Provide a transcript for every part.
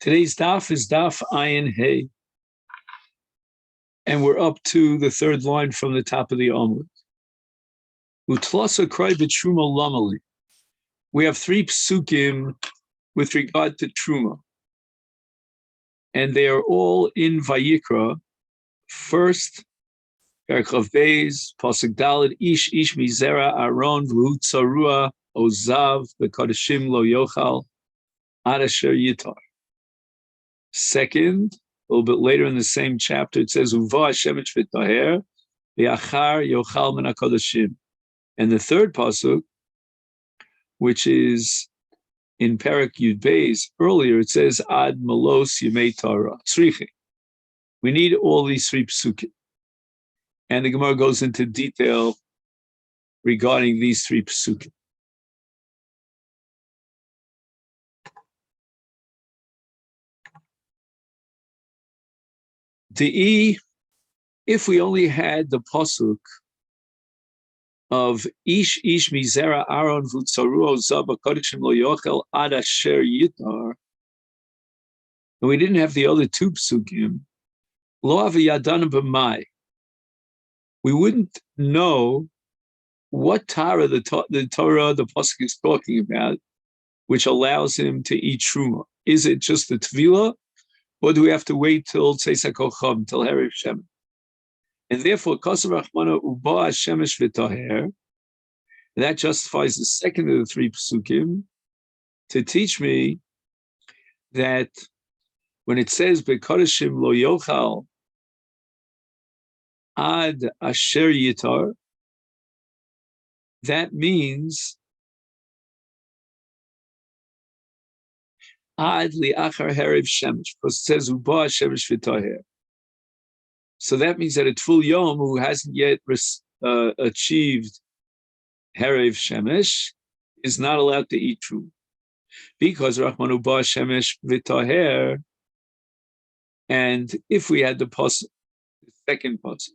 Today's daf is daf ayin hey, and we're up to the third line from the top of the Amud. Utlasa krai b'truma lamali. We have three psukim with regard to truma, and they are all in Vayikra. First, Perchav Beis, Pasuk Daled, Ish mizera Aaron v'hu tzarua ozav b'kodeshim lo yochal ad asher yitar. Second, a little bit later in the same chapter, it says, Uva Shemesh v'taher v'achar yochal min hakodeshim. And the third pasuk, which is in Perek Yud Beis, earlier it says, Ad malos yemei Torah, tzrichi. We need all these three psukim. And the Gemara goes into detail regarding these three psukim. If we only had the pasuk of Ish mizera Aaron v'tzaruo zaba kodeshim lo yochel ad asher yitar, and we didn't have the other two psukim, lo aviyadan b'mai, we wouldn't know what Torah the Torah the pasuk is talking about, which allows him to eat truma. Is it just the tevilah, or do we have to wait till Tzeis HaKocham, till Hariv Shemesh? And therefore, Kosav Rachmana Uba Shemesh V'Taher, that justifies the second of the three psukim to teach me that when it says Bekodeshim Lo Yochal Ad Asher Yitar, that means Ad Li'achar Hariv Shemesh, because it says Uba Shemesh V'Taher. So that means that a Tful Yom who hasn't yet achieved Hariv Shemesh is not allowed to eat truma, because Rachman Uba Shemesh V'Taher. And if we had the second pasuk,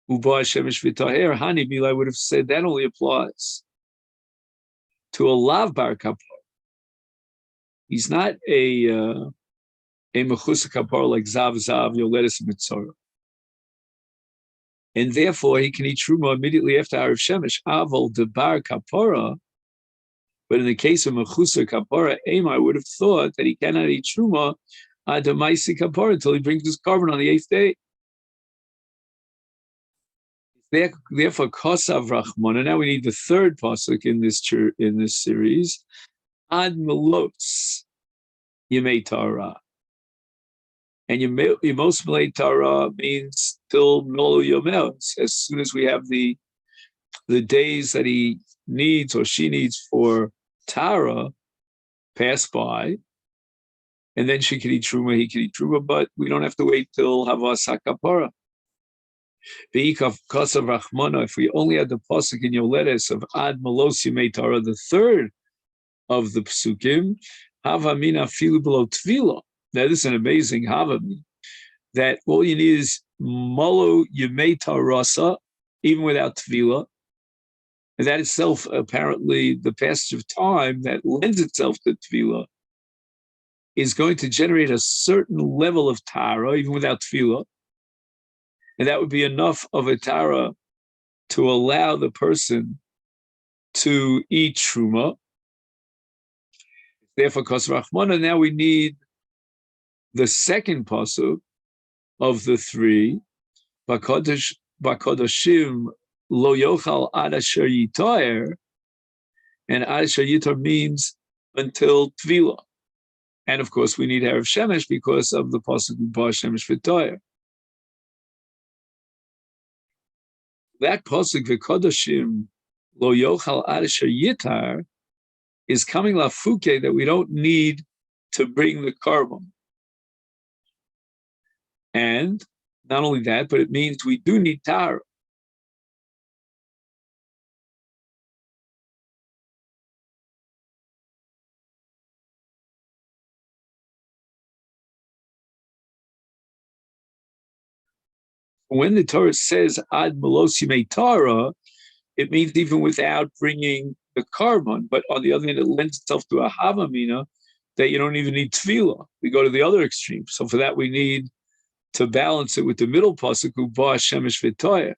Uba Shemesh V'Taher, Hani Mila would have said that only applies to a Lav Bar Kapar. He's not a Mechusa Kapar like Zav Yoledes Mitzorah. And therefore, he can eat truma immediately after Hariv Shemesh. Aval debar kapara. But in the case of mechusa kapara, I would have thought that he cannot eat truma ad maisi kapara until he brings his carbon on the 8th day. Therefore, kosav rachmana. Now we need the third pasuk in this series. Ad melos yemei Torah. And Yemos Malay Torah means till Molo Yomels, as soon as we have the days that he needs or she needs for Tara pass by, and then she can eat Truma, he can eat Truma, but we don't have to wait till Havas HaKapara. Ve'ikav Kosav Rachmana, if we only had the pasuk in Yoledes of Ad Malos Yemei Torah, the third of the psukim, Havamina Filu Below Tvila. Now, this is an amazing Havami, that all you need is Molo Yemei Rasa, even without Tvila. And that itself, apparently, the passage of time that lends itself to Tvila is going to generate a certain level of Tara, even without Tvila. And that would be enough of a Tara to allow the person to eat Truma. Therefore, Kos Rachmana, now we need the second pasuk of the three, Bakodashim lo yochal ad asher yitar, and ad asher yitar means until tvila. And of course, we need Hariv Shemesh because of the pasuk Ba Shemesh V'Toyer. That pasuk V'Kodashim lo yochal ad asher yitar is coming lafuke that we don't need to bring the carbon. And not only that, but it means we do need Tara. When the Torah says Ad Malos Yemei Tara, it means even without bringing the carbon. But on the other hand, it lends itself to a Havamina that you don't even need tefillah. We go to the other extreme. So for that, we need to balance it with the middle pasuk, Uba Shemesh V'toya.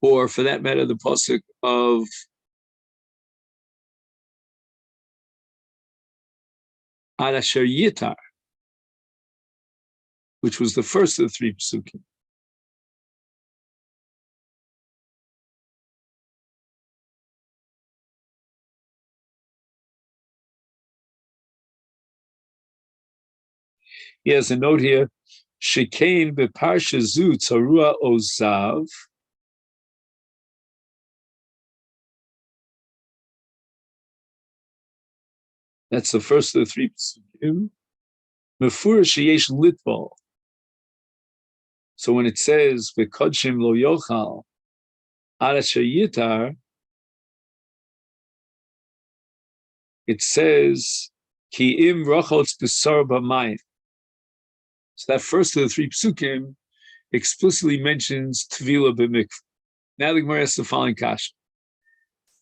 Or for that matter, the pasuk of Ad Asher Yitar, which was the first of the three psukim. He has a note here, Shekain beparsha zu tzarua ozav. That's the first of the three psukim. Mefurish sheyesh litval. So when it says bekodshim lo yochal ad asher yitar, it says ki im rachotz b'sar b'mayim. So that first of the three psukim explicitly mentions Tvila b'mikvah. Now the Gemara asks the following kasha.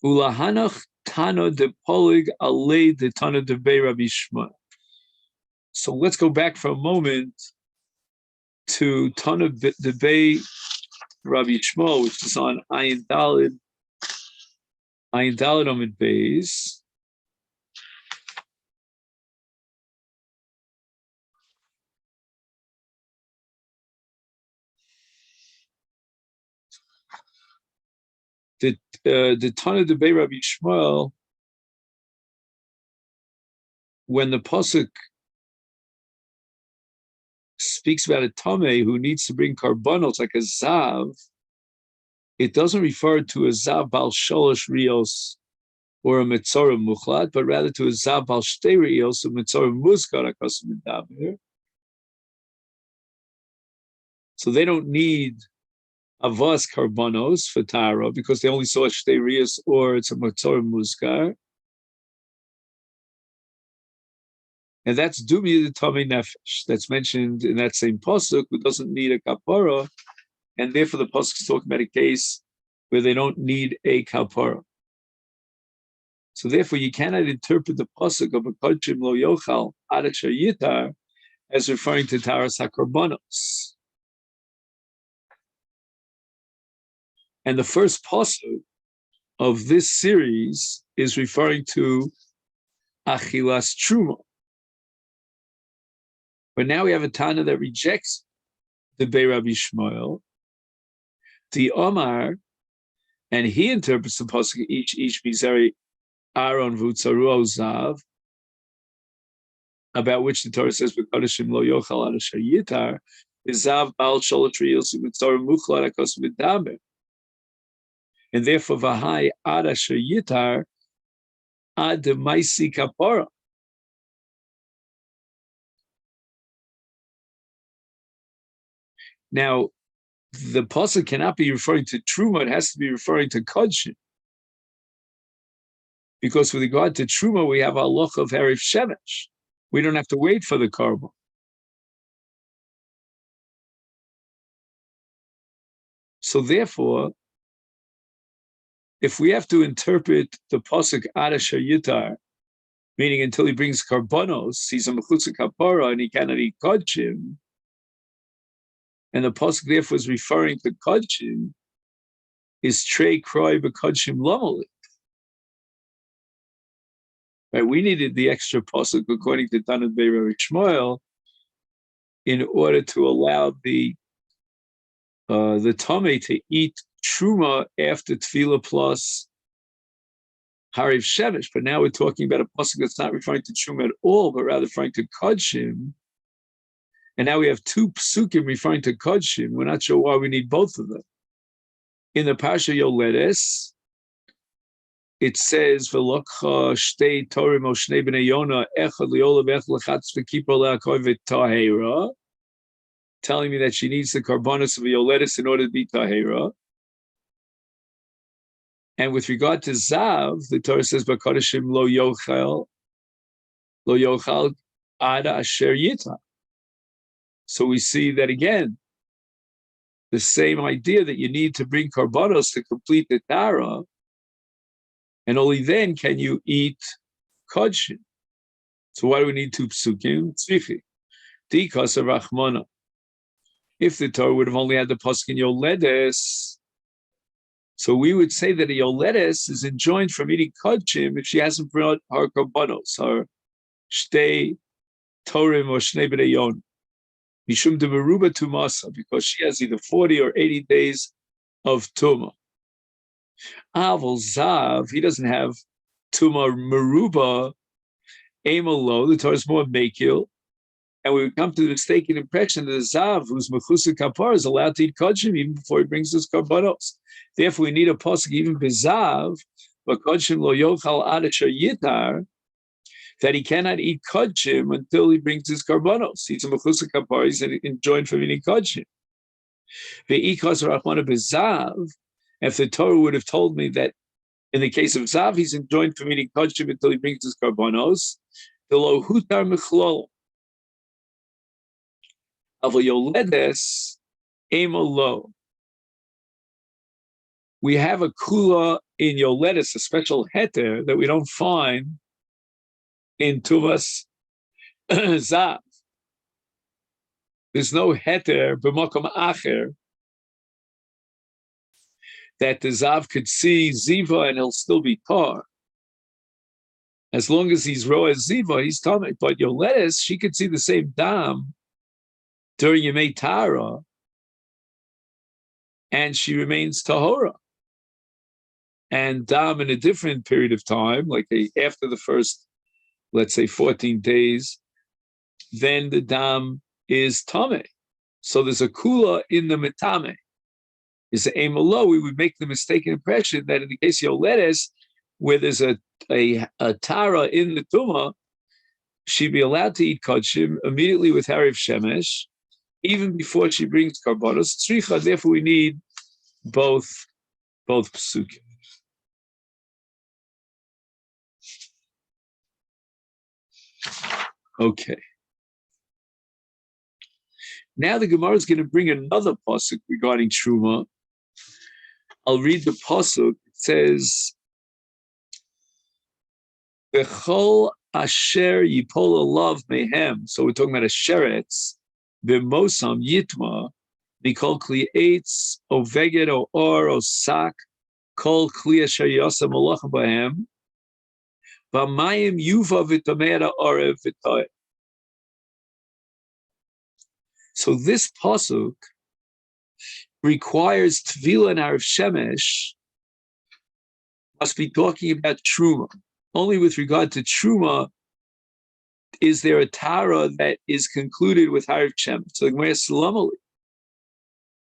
Ulahanach tana de polig alei de tana de bei Rabbi Shmuel. So let's go back for a moment to tana de bei Rabbi Shmuel, which is on Ayin Daled Amid Beis. The Tana de Bei Rabbi Shmuel, when the pasuk speaks about a tameh who needs to bring karbanos like a zav, it doesn't refer to a zav bal sholosh rios or a metzora muchlat, but rather to a zav bal shtei rios, a metzora muskar akasim medaber. So they don't need avas karbanos for tara because they only saw shtei rios or it's a metzora muskar. And that's Dumi the Tamei Nefesh that's mentioned in that same pasuk, who doesn't need a kapara, and therefore the pasuk is talking about a case where they don't need a kapara. So therefore, you cannot interpret the pasuk of a kodshim lo yochal ad asher yitar as referring to taras hakarbanos. And the first pasuk of this series is referring to achilas truma. But now we have a Tana that rejects the Bei Rabbi Shmuel, the Omar, and he interprets the pasuk each mizari Aaron v'utzaru zav, about which the Torah says "B'kodashim lo yochal ad asher yitar zav bal sholatri yosu v'utzaru muchlat akos v'daber," and therefore v'hai ad asher yitar ad maisi kapara. Now, the pasuk cannot be referring to truma; it has to be referring to kodshim, because with regard to truma, we have a halacha of harif shemesh. We don't have to wait for the korban. So, therefore, if we have to interpret the pasuk ad asher yitar, meaning until he brings karbanos, he's a mechutz kapara and he cannot eat kodshim, and the pasuk therefore is referring to kodshim, is trei kroi b'kodshim lomalik. Right? We needed the extra pasuk according to Tana Bei Rabbi Shmuel in order to allow the tamei to eat truma after tefillah plus hariv shemesh. But now we're talking about a pasuk that's not referring to truma at all, but rather referring to kodshim. And now we have two psukim referring to kodshim. We're not sure why we need both of them. In the Parsha Yoledes, it says, "V'lokcha shtei torim o shnei bnei Yona echad liolav ech lechatz v'kippur le'akoi v'tahera," telling me that she needs the karbanos of Yoledes in order to be tahera. And with regard to zav, the Torah says, "B'kodashim lo yochal ada asher yita." So we see that again, the same idea that you need to bring karbanos to complete the tara, and only then can you eat kodshin. So why do we need two psukim? Tzrichi. Dikas of Rachmana. If the Torah would have only had the pasuk in Yoledes, so we would say that a Yoledes is enjoined from eating kodshim if she hasn't brought her karbanos, her shtei torim or shnei b'nei yon. Mishum de meruba tumasa, because she has either 40 or 80 days of tuma. Aval zav, he doesn't have tuma meruba, emalo, the Torah is more mekil, and we would come to the mistaken impression that the zav, who's mechusa kapar, is allowed to eat kodshim even before he brings his karbanos. Therefore, we need a pasuk even bezav, but kodshim lo yochal adasha yitar, that he cannot eat kodshim until he brings his karbanos. He's a mechusa kapar, he's enjoined from eating kodshim. Ve'ikas rachmana bezav, if the Torah would have told me that in the case of zav, he's enjoined from eating kodshim until he brings his karbanos, the lo hutar mechlol. Of a yoledes, emolo. We have a kula in yoledes, a special heter that we don't find in tuvas zav. There's no heter b'makom acher that the zav could see ziva and he'll still be tar. As long as he's roa ziva, he's tummy. But yoledes, she could see the same dam during Yemei Tara, and she remains tahora. And dam in a different period of time, like after the first, let's say 14 days, then the dam is tame. So there's a kula in the metame. Is the emolo, we would make the mistaken impression that in the case of Yoledes, where there's a tara in the tuma, she'd be allowed to eat kodshim immediately with hariv shemesh, even before she brings karbanos tzricha. Therefore, we need both psukim. Okay. Now the Gemara is going to bring another pasuk regarding truma. I'll read the pasuk. It says, "Bechol asher yipol alav mehem." So we're talking about a sheretz. B'mosam yitma, mikol kli eitz, o veged, o or, o sak, kol kli asher yasam malach b'hem, b'mayim yuva v'tamei ha'arev v'toy. So this pasuk requires tvila and hariv shemesh must be talking about truma. Only with regard to truma is there a tara that is concluded with hariv shemesh. So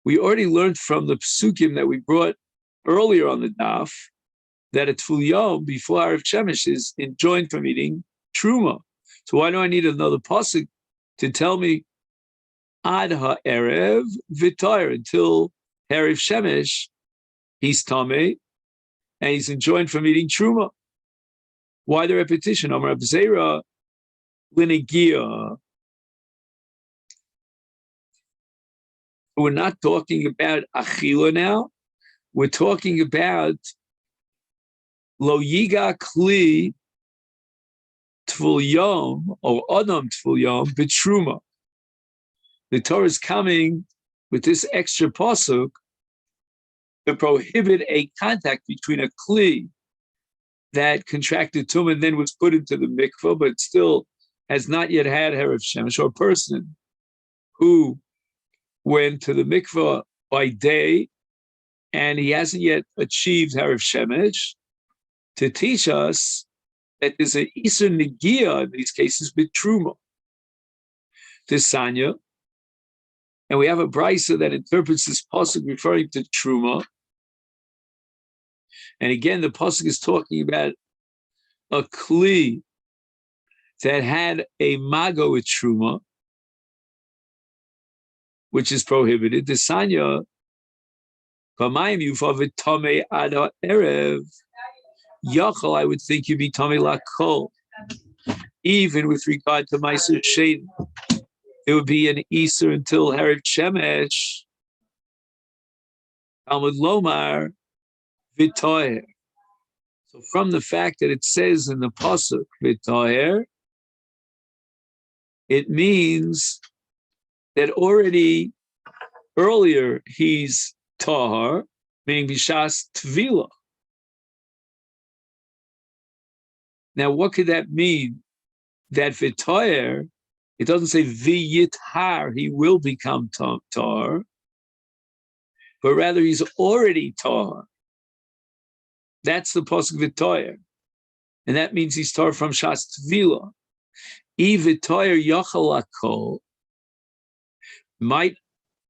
we already learned from the psukim that we brought earlier on the daf that a tful yom before hariv shemesh is enjoined from eating truma. So why do I need another pasuk to tell me ad ha'erev v'tayr, until hariv shemesh he's tamei and he's enjoined from eating truma? Why the repetition? Amar Abzera linigia. We're not talking about achila now. We're talking about lo yiga kli tvul yom or adam tvul yom b'truma. The Torah is coming with this extra pasuk to prohibit a contact between a kli that contracted tumah and then was put into the mikvah, but still has not yet had hariv shemesh, or a person who went to the mikvah by day and he hasn't yet achieved hariv shemesh, to teach us that there's an isur negia in these cases with truma. Tisanya, and we have a brisa that interprets this pasuk referring to truma. And again, the pasuk is talking about a kli that had a mago with truma, which is prohibited. The sanya, kamayim yufav tame ada erev yachal. I would think you'd be tame lakol, even with regard to Masechet. It would be an Easter until Hariv Shemesh. Talmud Lomar V'toher. So from the fact that it says in the pasuk V'toher, it means that already earlier he's tahar, meaning bishas tvila. Now, what could that mean? That v'toyer, it doesn't say v'yithar, he will become tahar, but rather he's already tahar. That's the pasuk v'toyer, and that means he's tahar from shas tvila. I v'toyer yachal hakol. Might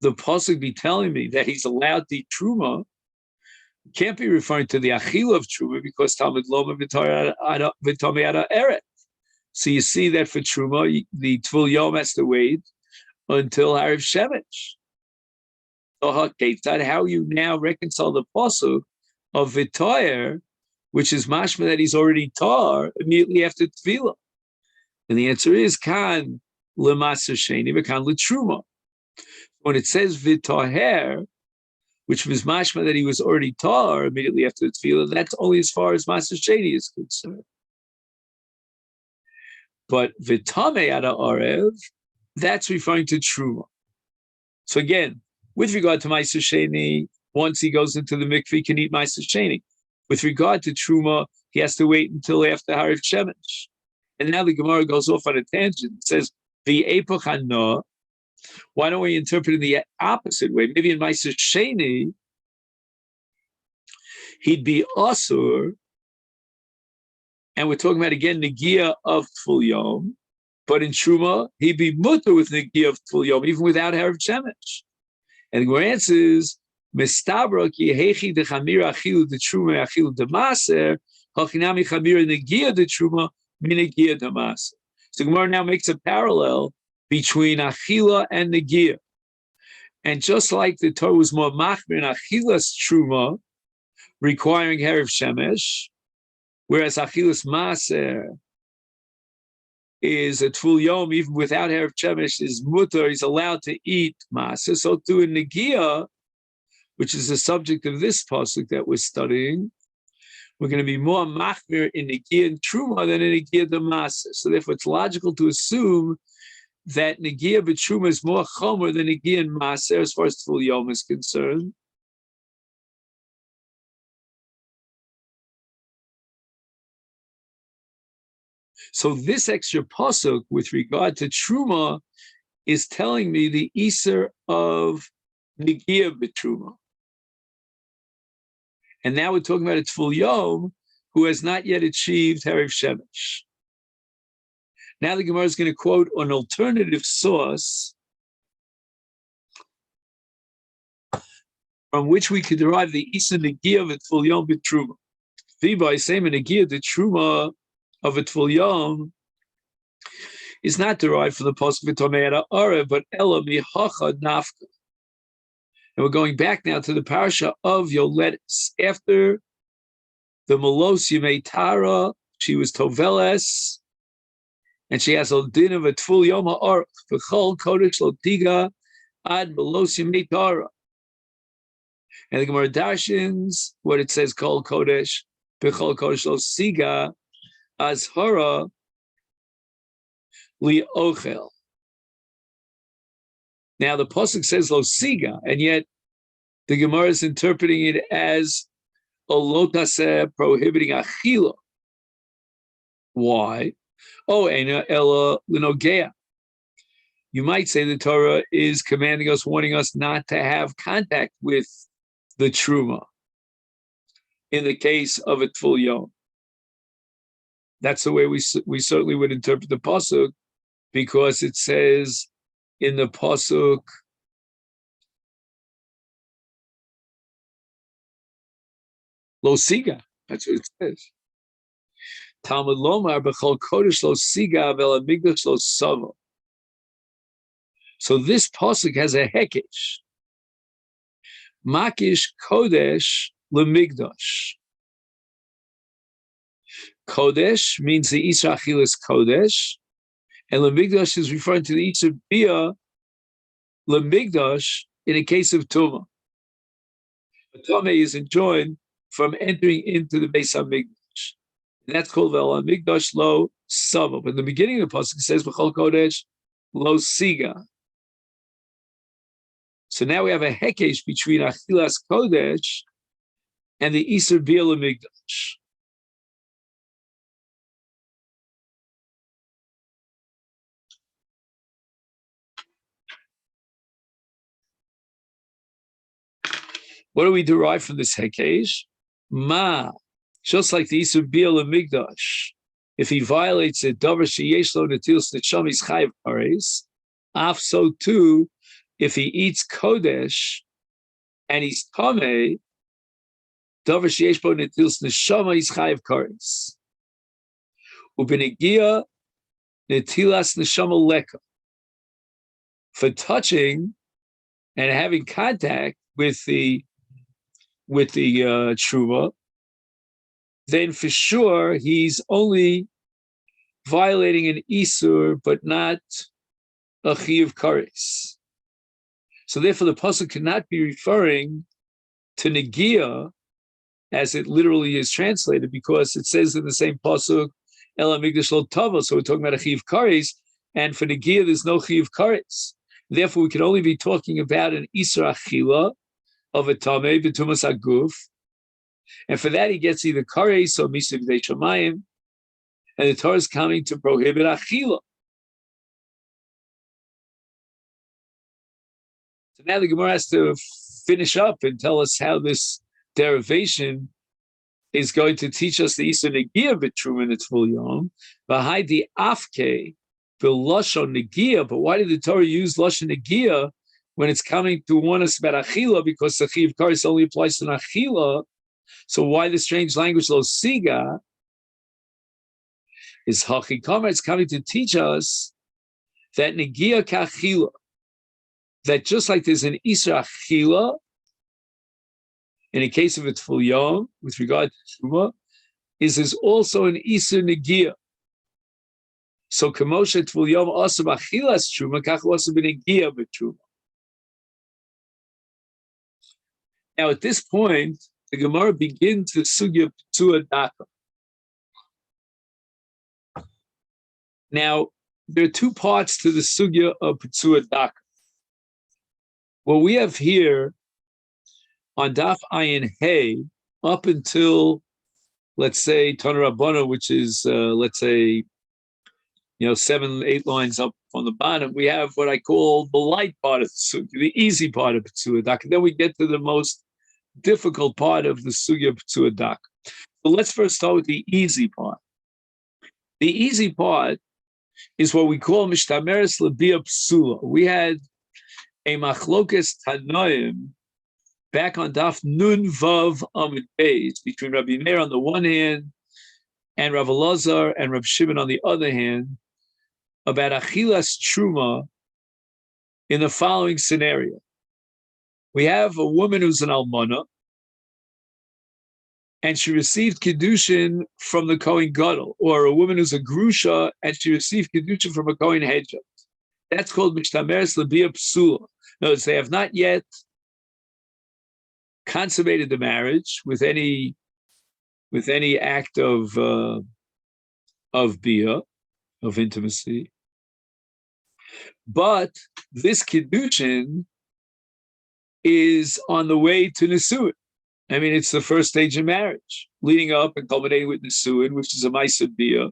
the pasuk be telling me that he's allowed to eat truma? Can't be referring to the achila of truma because Talmud Loma v'toyer v'tomei ada eret. So you see that for truma, the tvul yom has to wait until Hariv Shemesh. So how you now reconcile the pasuk of v'toyer, which is mashma that he's already tar immediately after tvila? And the answer is kan l'maser sheni v'kan l'truma. When it says v'toher, which was mashma that he was already tar immediately after the tefillah, that's only as far as maser sheni is concerned. But v'tamei ada arev, that's referring to truma. So again, with regard to maser sheni, once he goes into the mikveh, he can eat maser sheni. With regard to truma, he has to wait until after Hariv Shemesh. And now the Gemara goes off on a tangent. It says v'epoch hana. Why don't we interpret it the opposite way? Maybe in maser sheni, he'd be asur, and we're talking about again negia of Tful Yom, but in Truma, he'd be mutter with negia of Tful Yom, even without Hariv Shemesh. And the Gemara answers, Mestabra ki hechi de chamira achilu de Truma achilu de maser, hachinami chamira negia de Truma minegia de maser. So the Gemara now makes a parallel between achila and negia. And just like the Torah was more machmir in achilas Truma, requiring Hariv Shemesh, whereas Achilas Maser is a Tful Yom, even without Hariv Shemesh, is mutter, he's allowed to eat Maser. So to a Negia, which is the subject of this pasuk that we're studying, we're going to be more machmir in Negia and Truma than in Negia the Maser. So therefore it's logical to assume that Negia b'Truma is more chomer than Negia and Maser as far as Tful Yom is concerned. So this extra pasuk with regard to Truma is telling me the Easter of Negia b'Truma. And now we're talking about a Tful Yom who has not yet achieved Hariv Shemesh. Now the Gemara is going to quote an alternative source from which we could derive the Easter Negia of a Tful Yom b'Truma. By saying Negia the Truma of a Tful Yom is not derived from the pasuk v'tomei ada arev, but ela mihacha nafka. And we're going back now to the parasha of Yoledes. After the Melos Yemei Tara, she was Toveles, and she has a din of a Tful Yom ha'aruch v'chol kodesh lo tiga ad Melos Yemei Tara. And the Gemara darshins what it says kol kodesh v'chol kodesh lo siga azhara li ochel. Now the pasuk says lo siga, and yet the Gemara is interpreting it as a lotaseh, prohibiting achila. Why? Oh, ena ella linogea. You might say the Torah is commanding us, warning us not to have contact with the truma in the case of a Tful Yom. That's the way we certainly would interpret the pasuk, because it says in the pasuk, lo siga. That's what it says. Talmud lomar b'chol kodesh lo siga vel amigdash lo savo. So this pasuk has a hekesh. Makish kodesh lemigdash. Kodesh means the Isra Achilas Kodesh, And Lemigdash is referring to the Isur Bia, Lemigdash, in a case of Tumah. Tumah is enjoined from entering into the Beis HaMikdash. And that's called Vel HaMikdash Lo Sava. But in the beginning of the Pasuk, it says, V'chol Kodesh Lo Siga. So now we have a hekesh between Achilas Kodesh and the Isur Bia Lemigdash. What do we derive from this hekesh? Ma, just like the Isur Bia Lemigdash, if he violates it, Davar sheyesh lo netilas neshama is chayav kares. Af, so too, if he eats kodesh and he's tamei, Davar sheyesh lo netilas neshama is chayav kares. Ubenegia netilas neshama leka. For touching and having contact with the truma, then for sure he's only violating an isur, but not a chiyuv kares. So therefore, the pasuk cannot be referring to negia as it literally is translated, because it says in the same pasuk, "Ela migdash lo tava." So we're talking about a chiyuv kares, and for negia there's no chiyuv kares. Therefore, we can only be talking about an isur achila of a tamei b'tumas aguf. And for that, he gets either kares or misa b'dei shamayim, and the Torah is coming to prohibit achila. So now the Gemara has to finish up and tell us how this derivation is going to teach us the Isur Negia b'truma in its full yom. V'hai di afke v'lashon negia. But why did the Torah use lashon negia when it's coming to warn us about achila? Because the chiyuv kares only applies to achila. So why the strange language lo siga? Is hachikama? It's coming to teach us that negia kachila, that just like there's an isur achila in a case of a tful yom with regard to truma, is also an isur negia. So kamosha tful yom also achilas truma, kach also b'negia b'truma. Now at this point, the Gemara begins the sugya p'tua daka. Now, there are two parts to the sugya of p'tua daka. What we have here on Daf Ayin Hey, up until, let's say, Tana Rabbana, which is, let's say, 7, 8 lines up on the bottom, we have what I call the light part of the sugya, the easy part of p'tua daka. Then we get to the most difficult part of the sugya p'tua daka. So let's first start with the easy part. The easy part is what we call mishtameres lebia psula. We had a machlokes tanoim back on Daf Nun Vav Amud Beis between Rabbi Meir on the one hand and Rav Elazar and Rav Shimon on the other hand about achilas truma in the following scenario. We have a woman who's an almana, and she received kedushin from the Kohen Gadol, or a woman who's a grusha and she received kedushin from a Kohen Hedja. That's called mishtameres lebia psula. In other words, they have not yet consummated the marriage with any act of bia, of intimacy, but this kedushin is on the way to nisuin. I mean, it's the first stage of marriage, leading up and culminating with nisuin, which is a ma'aseh bia,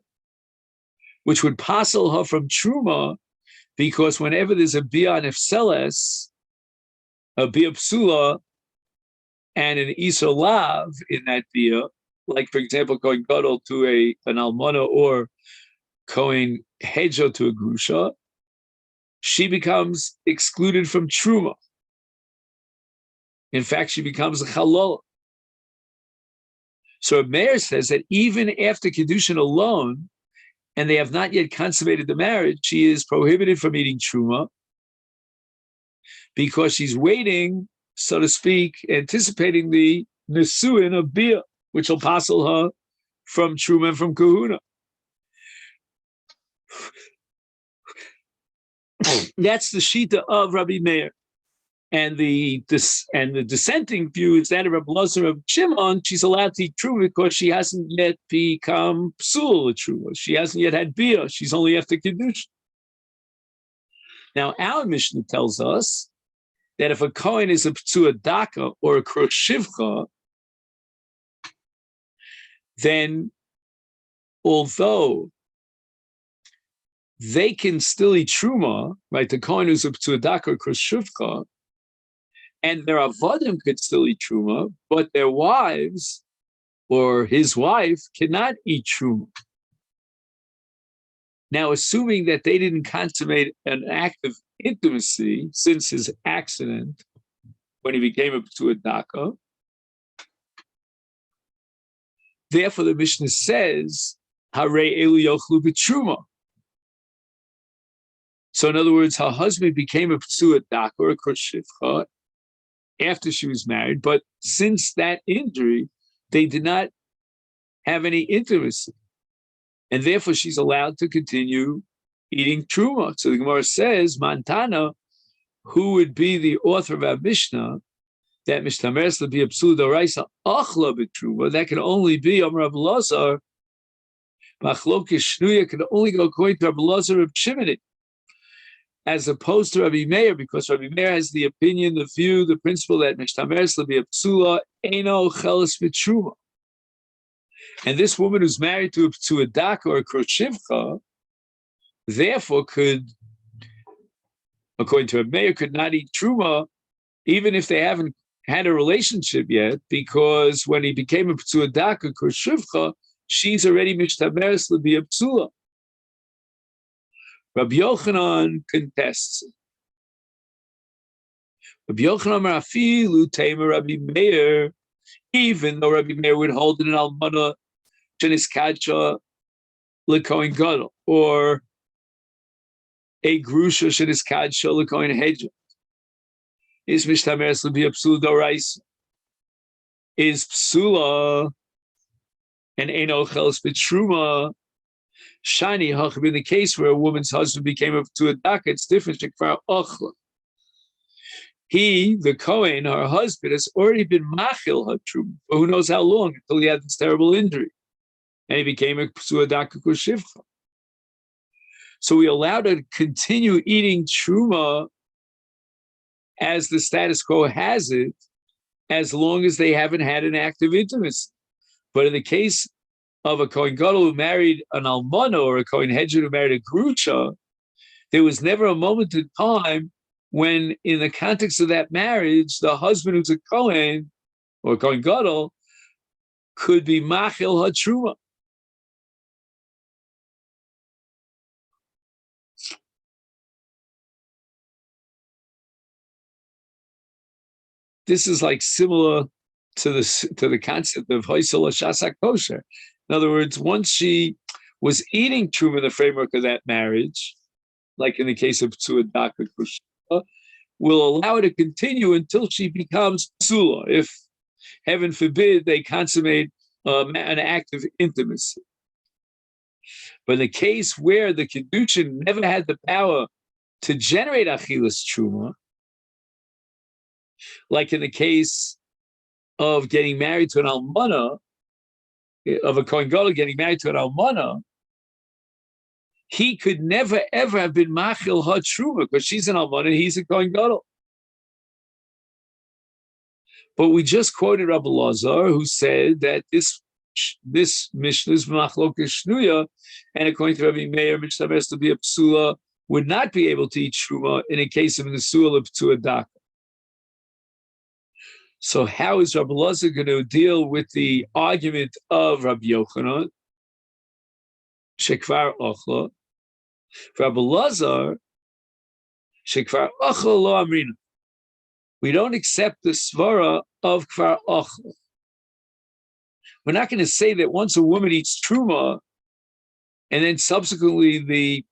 which would passel her from truma, because whenever there's a bia nefseles, a bia psula, and an isur lav in that bia, like for example, Kohen Gadol to an almana or Kohen Hedja to a grusha, she becomes excluded from truma. In fact, she becomes a halal. So Meir says that even after kedushin alone, and they have not yet consummated the marriage, she is prohibited from eating truma because she's waiting, so to speak, anticipating the nisuin of bia, which will passel her from truma and from kahuna. That's the shita of Rabbi Meir. And the dissenting view is that of Rabbi Lazar of Shimon. She's allowed to eat truma because she hasn't yet become psul truma. She hasn't yet had bia. She's only after kiddush. Now our Mishnah tells us that if a kohen is a p'tua daka or a kroshivcha, then although they can still eat truma, right? The kohen who's a p'tua daka or kroshivcha, and their avodim could still eat truma, but their wives or his wife cannot eat truma. Now, assuming that they didn't consummate an act of intimacy since his accident when he became a p'tua daka, therefore the Mishnah says, "Harei elu yochlu b'truma." So, in other words, her husband became a p'tua daka or a kroshivcha after she was married, but since that injury, they did not have any intimacy. And therefore, she's allowed to continue eating truma. So the Gemara says, Mantana, who would be the author of our Mishnah, that Mishtameres be a p'sul d'oraisa achla b'truma, that can only be Amar Rabbi Lazar, machlokes shnuya can only go according to Rabbi Lazar of Shimon, as opposed to Rabbi Meir, because Rabbi Meir has the opinion, the view, the principle that Mishtameres be a p'sula eno cheles b'truma. And this woman who's married to a daka or a kroshivcha, therefore could, according to a mayor, could not eat truma, even if they haven't had a relationship yet, because when he became a p'tua daka kroshivcha, she's already mishtameres l'bi a p'sula. Rabbi Yochanan contests. Rabbi Yochanan marafilu tema Rabbi Meir, even though Rabbi Meir would hold it in almana sheniskacha l'kohen gadol, or a grusha sheniskacha l'kohen hedja, is mishtameres l'bi a p'sula d'oraisa, is p'sula and ein ocheles b'truma. Shani hachab, in the case where a woman's husband became a p'tua daka, it's different. Shekvar ochla. He, the Kohen, her husband, has already been machil her truma for who knows how long until he had this terrible injury, and he became a p'tua daka kushivcha. So we allowed her to continue eating truma as the status quo has it, as long as they haven't had an act of intimacy. But in the case of a Kohen Gadol who married an almana or a Kohen Hedger who married a grusha, there was never a moment in time when, in the context of that marriage, the husband who's a Kohen or Kohen Gadol could be machil hatruma. This is like similar to the concept of hoysel shasak kosher. In other words, once she was eating truma in the framework of that marriage, like in the case of p'tua daka kushivcha, will allow her to continue until she becomes p'sula, if, heaven forbid, they consummate an act of intimacy. But in the case where the kedushin never had the power to generate achilas truma, like in the case of getting married to an almana, of a Kohen Gadol getting married to an almana, he could never ever have been machil her truma because she's an almana and he's a Kohen Gadol. But we just quoted Rabbi Lazar, who said that this Mishnah is machlokes shnuya, and according to Rabbi Meir, mishtameres to be a p'sula, would not be able to eat truma in a case of nesua p'tua daka. So how is Rabbi Lazar going to deal with the argument of Rabbi Yochanan? Shekvar ochla. Rabbi Lazar, shekvar ochla lo amrina. We don't accept the svara of kvar ochla. We're not going to say that once a woman eats truma, and then subsequently the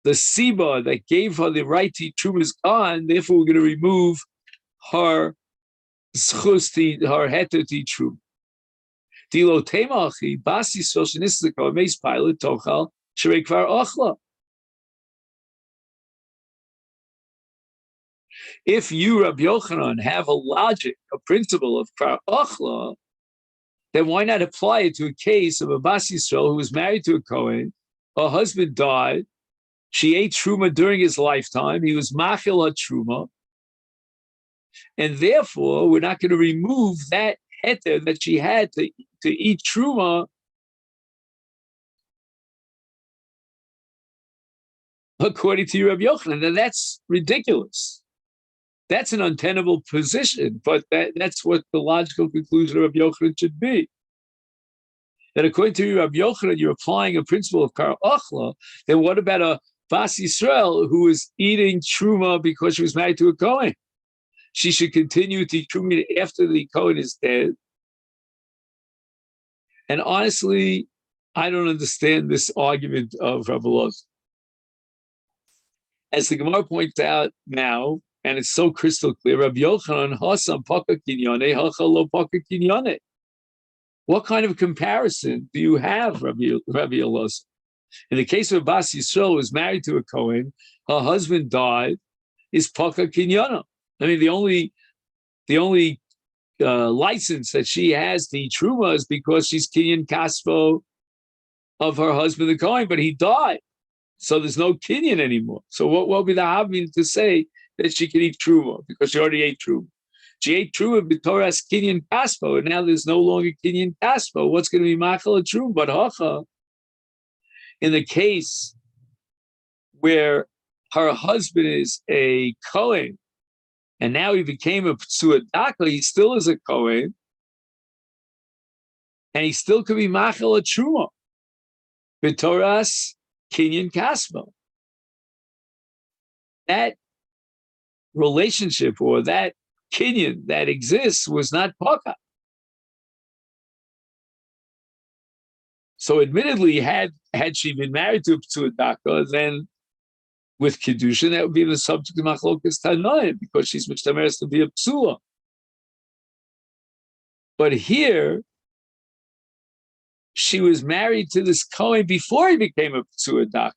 siba that gave her the right to eat truma is gone, therefore we're going to remove her schus, her heter to eat truma. Dilo temachi basi soshenistika meis pilot tochal sherei kvar ochla. If you, Rabbi Yochanan, have a logic, a principle of kar ochla, then why not apply it to a case of a Bas Yisrael who was married to a Kohen, her husband died, she ate truma during his lifetime, he was machil ha-truma, and therefore we're not going to remove that heter that she had to eat truma according to Rabbi Yochanan. And that's ridiculous. That's an untenable position, but that's what the logical conclusion of Rabbi Yochanan should be. That according to Rabbi Yochanan, you're applying a principle of kar ochla, then what about a Bas Yisrael who is eating truma because she was married to a Kohen? She should continue to eat truma after the Kohen is dead. And honestly, I don't understand this argument of Rabbi Loz. As the Gemara points out now, and it's so crystal clear, Rabbi Yochanan hasam paka kinyane hacha lo paka kinyane. What kind of comparison do you have, Rabbi Elazar? In the case of Bas Yisrael, who was married to a Kohen, her husband died, is paka kinyana. I mean, the only license that she has to eat truma is because she's kinyan kaspo of her husband, the Kohen, but he died. So there's no kinyan anymore. So what will be the havmin to say that she can eat truma because she already ate truma? She ate truma b'toras kinyan kaspo, and now there's no longer kinyan kaspo. What's going to be machal truma? But hacha, in the case where her husband is a Kohen, and now he became a p'sua daka, he still is a Kohen, and he still could be machal truma b'toras kinyan kaspo. That relationship or that kinyan that exists was not paka. So admittedly, had she been married to a p'sua daka, then with kedushin, that would be the subject of machlokas tanoim, because she's mishtameres to be a p'sua. But here, she was married to this Kohen before he became a p'sua daka,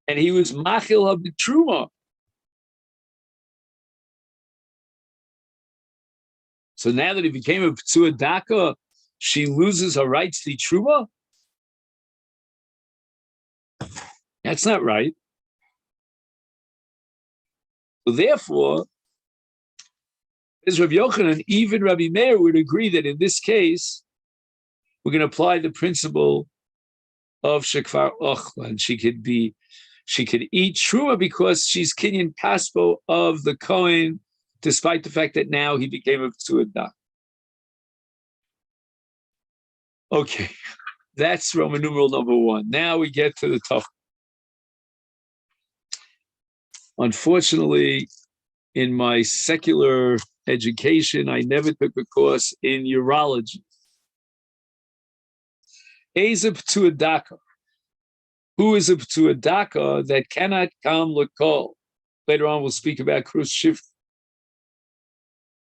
and he was machil ha-b'truma. So now that he became a p'sua daka, she loses her rights to truma? That's not right. So therefore, as Rabbi Yochanan, even Rabbi Meir would agree that in this case, we're going to apply the principle of shekvar ochla, and she could eat truma because she's kinyan kaspo of the Kohen, despite the fact that now he became a p'sua daka. Okay, that's Roman numeral number 1. Now we get to the tough. Unfortunately, in my secular education, I never took a course in urology. Eza p'sua daka. Who is a p'sua daka that cannot come l'kol? Later on, we'll speak about krus shift.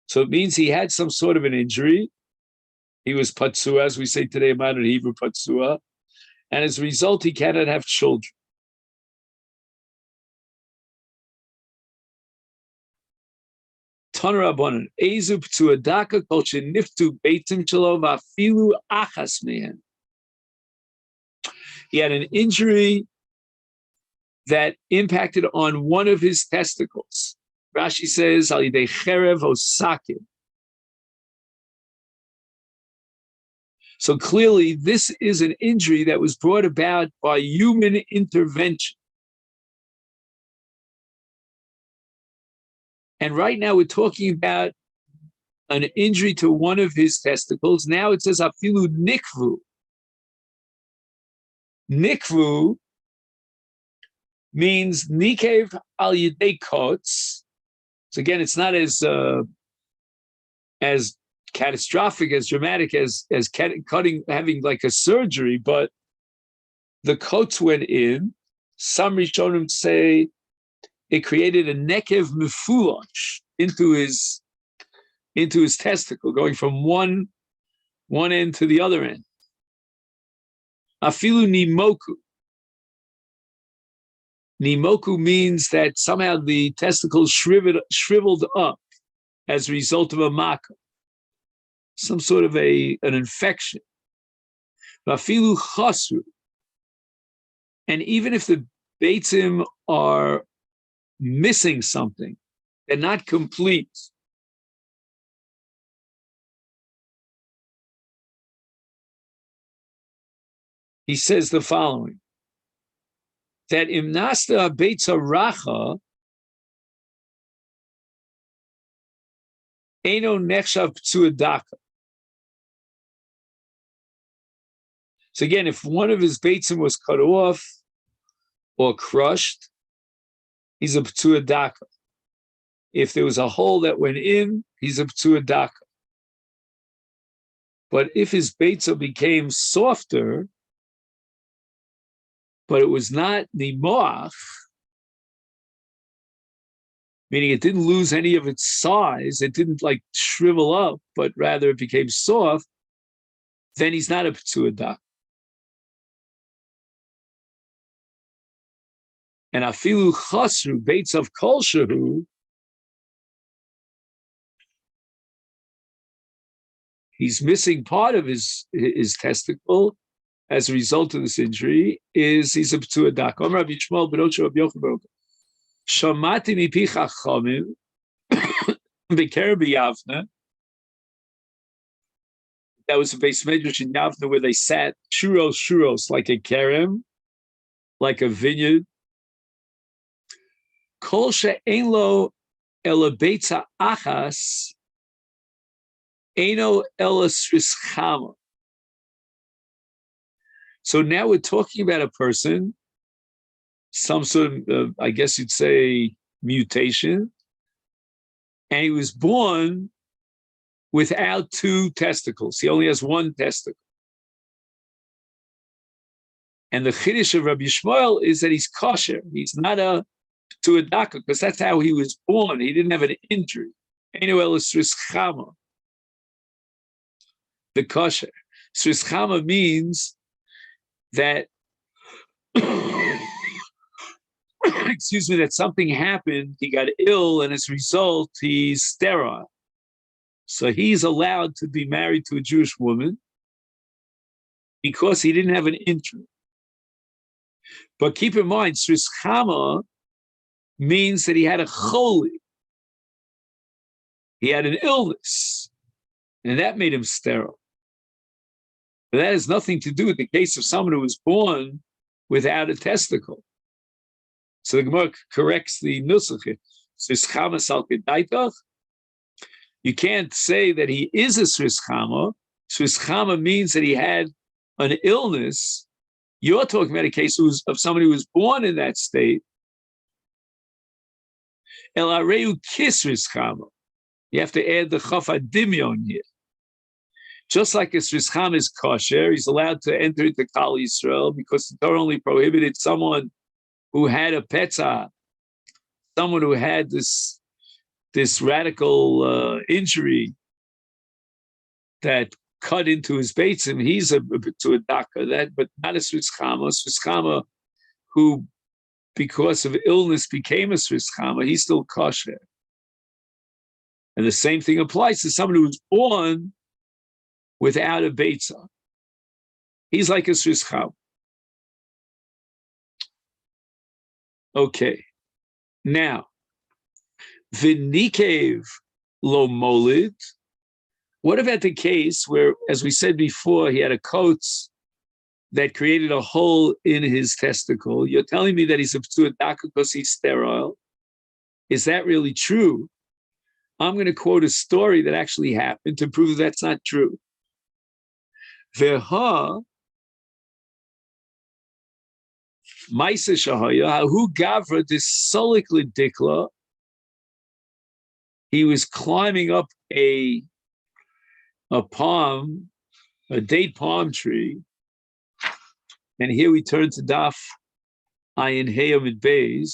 So it means he had some sort of an injury. He was patsua, as we say today, modern Hebrew patsua, and as a result, he cannot have children. Tanur Rabbanan, Ezu p'sua daka kol sheniftu beitim shelo v'afilu achas mehen. He had an injury that impacted on one of his testicles. Rashi says, Al yidei cherev osakim. So clearly, this is an injury that was brought about by human intervention. And right now, we're talking about an injury to one of his testicles. Now it says, afilu nikvu. Nikvu means nikev al yidei kots. So again, it's not as catastrophic, as dramatic as cutting, having like a surgery, but the coats went in. Some Rishonim say it created a nekev mefulash into his testicle, going from one end to the other end. Afilu nimoku. Nimoku means that somehow the testicles shriveled up as a result of a maka, some sort of an infection. Vafilu chasru. And even if the beitzim are missing something, they're not complete. He says the following, that imnasta beitza racha eno nechshav p'tuadaka. So again, if one of his beitzim was cut off or crushed, he's a p'tuadaka. If there was a hole that went in, he's a p'tuadaka. But if his beitzah became softer, but it was not nimoach, meaning it didn't lose any of its size, it didn't like shrivel up, but rather it became soft, then he's not a p'tuadak. And afilu chasru beitz of kol shehu, he's missing part of his testicle as a result of this injury, he's a p'tuadak. Omer Rabbi Yishmael ben Ocho Rabbi Yochanan Shamati mipi chachamim b'kerem b'Yavna. That was a base medrash in Yavna where they sat shuros, like a kerem, like a vineyard. Kol she'ein lo ela beitza achas, eino ela srischama. So now we're talking about a person, some sort of, I guess you'd say, mutation, and he was born without two testicles. He only has one testicle. And the chiddush of Rabbi Yishmael is that he's kosher. He's not a p'tuadaka, because that's how he was born. He didn't have an injury. Eino ela srischama. The kosher. Srischama means that excuse me, that something happened, he got ill, and as a result, he's sterile. So he's allowed to be married to a Jewish woman because he didn't have an injury. But keep in mind, srischama means that he had a choli. He had an illness, and that made him sterile. But that has nothing to do with the case of someone who was born without a testicle. So the Gemara corrects the nusach. You can't say that he is a srischama. Srischama means that he had an illness. You're talking about a case of somebody who was born in that state. El areu kisrischama. You have to add the chaf adimyon here. Just like a srischam is kosher, he's allowed to enter into Kal Yisrael because the Torah only prohibited someone who had a petzah, someone who had this radical injury that cut into his beitzim. He's to a daka, but not a srischama who, because of illness, became a srischama. He's still kosher. And the same thing applies to someone who was born without a beitzah. He's like a srischam. Okay. Now, v'nikev lo molid. What about the case where, as we said before, he had a coat that created a hole in his testicle? You're telling me that he's a p'tuadaka because he's sterile. Is that really true? I'm going to quote a story that actually happened to prove that's not true. Veha Maisa Shahaya, who gavra this solically dikla. He was climbing up a date palm tree. And here we turn to Daf Ayin Heyam Beis.